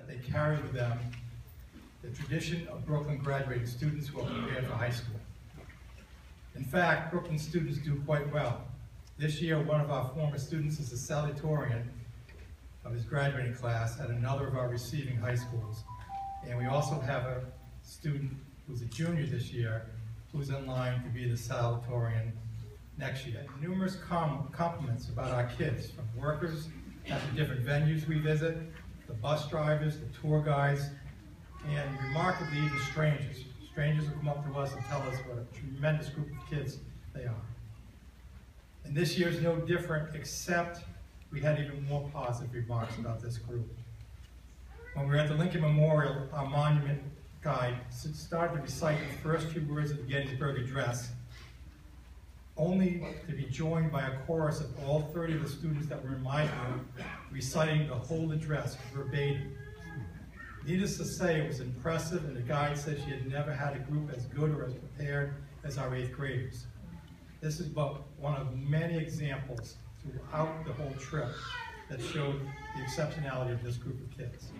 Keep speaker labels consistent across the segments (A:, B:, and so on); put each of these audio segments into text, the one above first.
A: they carry with them the tradition of Brooklyn graduating students who are prepared for high school. In fact, Brooklyn students do quite well. This year, one of our former students is a salutatorian of his graduating class at another of our receiving high schools. And we also have a student who's a junior this year who's in line to be the salutatorian next year. Numerous compliments about our kids, from workers at the different venues we visit, the bus drivers, the tour guides, and remarkably even strangers. Strangers who come up to us and tell us what a tremendous group of kids they are. And this year's no different, except we had even more positive remarks about this group. When we were at the Lincoln Memorial, our monument guide started to recite the first few words of the Gettysburg Address, only to be joined by a chorus of all 30 of the students that were in my group reciting the whole address verbatim. Needless to say, it was impressive, and the guide said she had never had a group as good or as prepared as our 8th graders. This is but one of many examples throughout the whole trip that showed the exceptionality of this group of kids.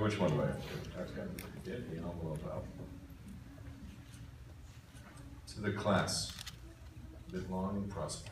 B: Which one do I have to do? Okay, get the envelope out. To the class, live long and prosper.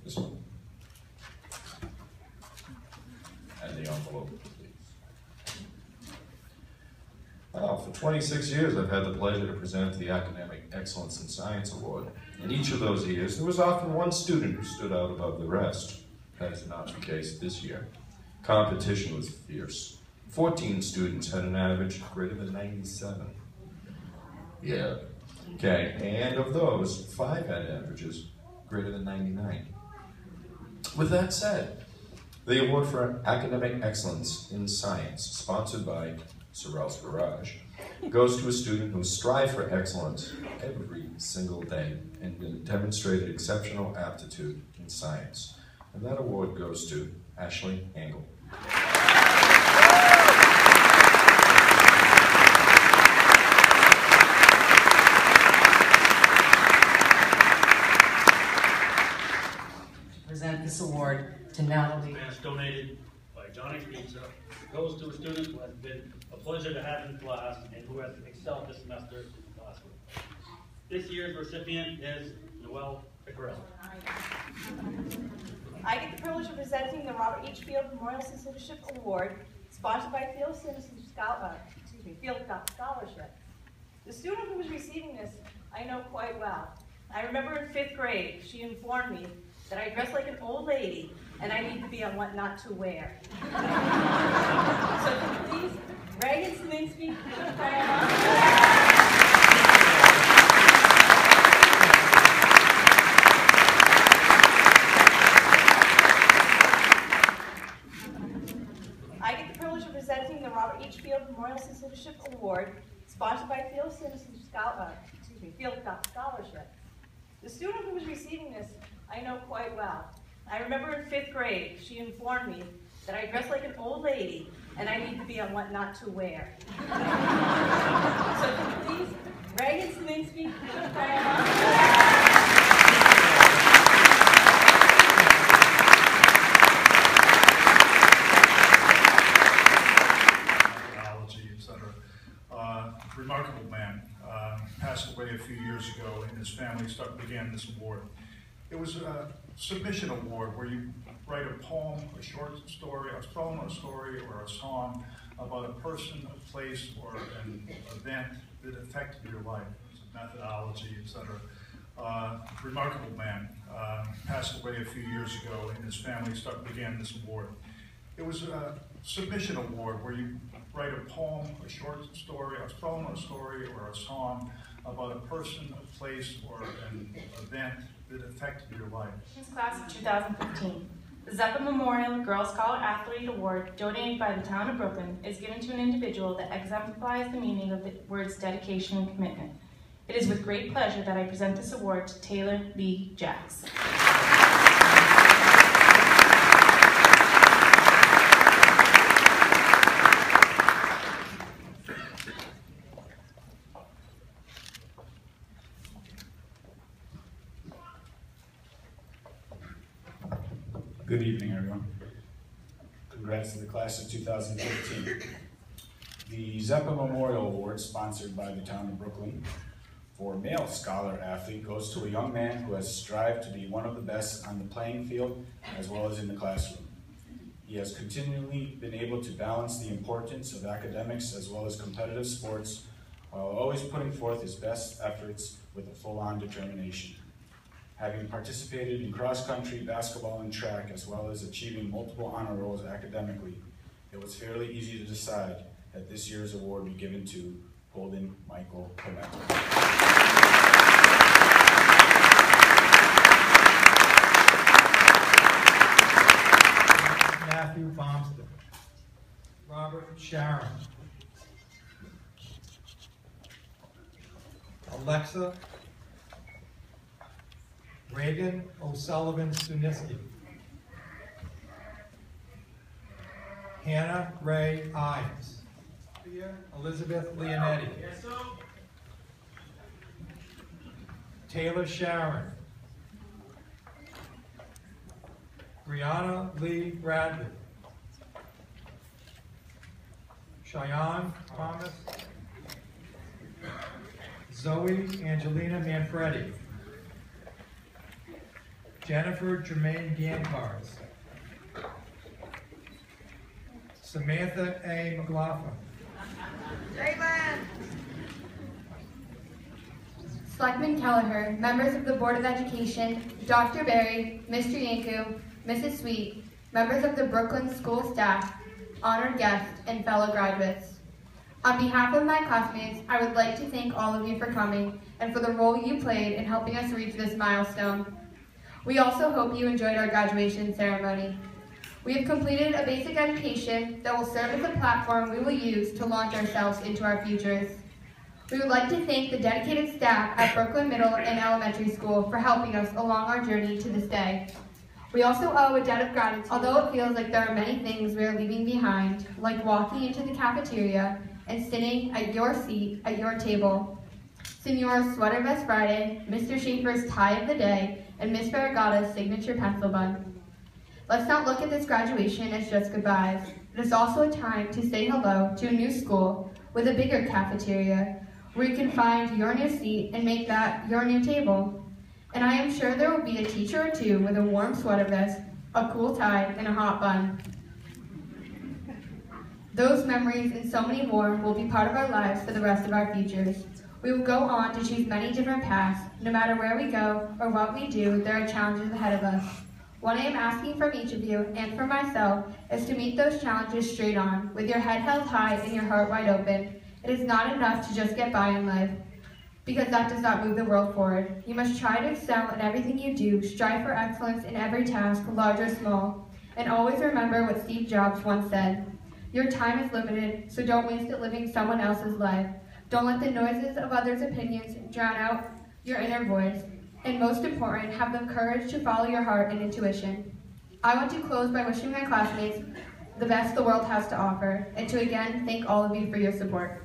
B: This one. And the envelope, please. Well, for 26 years, I've had the pleasure to present the Academic Excellence in Science Award. In each of those years, there was often one student who stood out above the rest. That is not the case this year. Competition was fierce. 14 students had an average greater than 97. Yeah. Okay, and of those, 5 had averages greater than 99. With that said, the award for Academic Excellence in Science, sponsored by Sorrell's Garage, goes to a student who strived for excellence every single day and demonstrated exceptional aptitude in science. And that award goes to Ashley Engel.
C: To present this award to Natalie.
D: And it's donated by Johnny's Pizza. It goes to a student who has been a pleasure to have in class and who has excelled this semester in the classroom. This year's recipient is Noelle Piccarelli.
E: I get the privilege of presenting the Robert H. Field Memorial Citizenship Award, sponsored by Field Scholarship. The student who was receiving this, I know quite well. I remember in 5th grade, she informed me that I dress like an old lady and I need to be on what not to wear. So please, Reagan Slinsky, I get the privilege of presenting the Robert H. Field Memorial Citizenship Award, sponsored by Field Scholarship. The student who was receiving this, I know quite well. I remember in 5th grade, she informed me that I dress like an old lady and I need to be on what not to wear. So please, Reagan Slingsby,
F: remarkable man, passed away a few years ago, and his family began this award. It was a submission award where you write a poem, a short story, a poem, a story, or a song about a person, a place, or an event that affected your life. It's a methodology, etc. Remarkable man, passed away a few years ago, and his family began this award. It was a submission award where you write a poem, a short story, a poem, a story, or a song about a person, a place, or an event that affected your life.
G: Class of 2015. The Zeppa Memorial Girl Scholar Athlete Award, donated by the town of Brooklyn, is given to an individual that exemplifies the meaning of the words dedication and commitment. It is with great pleasure that I present this award to Taylor Lee Jacks.
H: Good evening, everyone. Congrats to the class of 2015. The Zeppa Memorial Award, sponsored by the town of Brooklyn, for male scholar athlete goes to a young man who has strived to be one of the best on the playing field as well as in the classroom. He has continually been able to balance the importance of academics as well as competitive sports while always putting forth his best efforts with a full-on determination. Having participated in cross-country, basketball, and track, as well as achieving multiple honor rolls academically, it was fairly easy to decide that this year's award be given to Golden Michael Pimento.
A: Matthew Bomston, Robert Sharon, Alexa Reagan O'Sullivan Suniski, Hannah Ray Ives, Elizabeth Leonetti, Taylor Sharon, Brianna Lee Bradley, Cheyenne Thomas, Zoe Angelina Manfredi, Jennifer Jermaine Gancars, Samantha A. McLaughlin,
I: Selectman Kelleher, members of the Board of Education, Dr. Berry, Mr. Yanku, Mrs. Sweet, members of the Brooklyn School staff, honored guests, and fellow graduates. On behalf of my classmates, I would like to thank all of you for coming and for the role you played in helping us reach this milestone. We also hope you enjoyed our graduation ceremony. We have completed a basic education that will serve as a platform we will use to launch ourselves into our futures. We would like to thank the dedicated staff at Brooklyn Middle and Elementary School for helping us along our journey to this day. We also owe a debt of gratitude, although it feels like there are many things we are leaving behind, like walking into the cafeteria and sitting at your seat at your table. Senior's Sweater Vest Friday, Mr. Schaefer's Tie of the Day, and Miss Varigata's signature pencil bun. Let's not look at this graduation as just goodbyes. It is also a time to say hello to a new school with a bigger cafeteria, where you can find your new seat and make that your new table. And I am sure there will be a teacher or two with a warm sweater vest, a cool tie, and a hot bun. Those memories and so many more will be part of our lives for the rest of our futures. We will go on to choose many different paths. No matter where we go or what we do, there are challenges ahead of us. What I am asking from each of you and from myself is to meet those challenges straight on, with your head held high and your heart wide open. It is not enough to just get by in life, because that does not move the world forward. You must try to excel in everything you do, strive for excellence in every task, large or small, and always remember what Steve Jobs once said. Your time is limited, so don't waste it living someone else's life. Don't let the noises of others' opinions drown out your inner voice. and most important, have the courage to follow your heart and intuition. I want to close by wishing my classmates the best the world has to offer, and to again thank all of you for your support.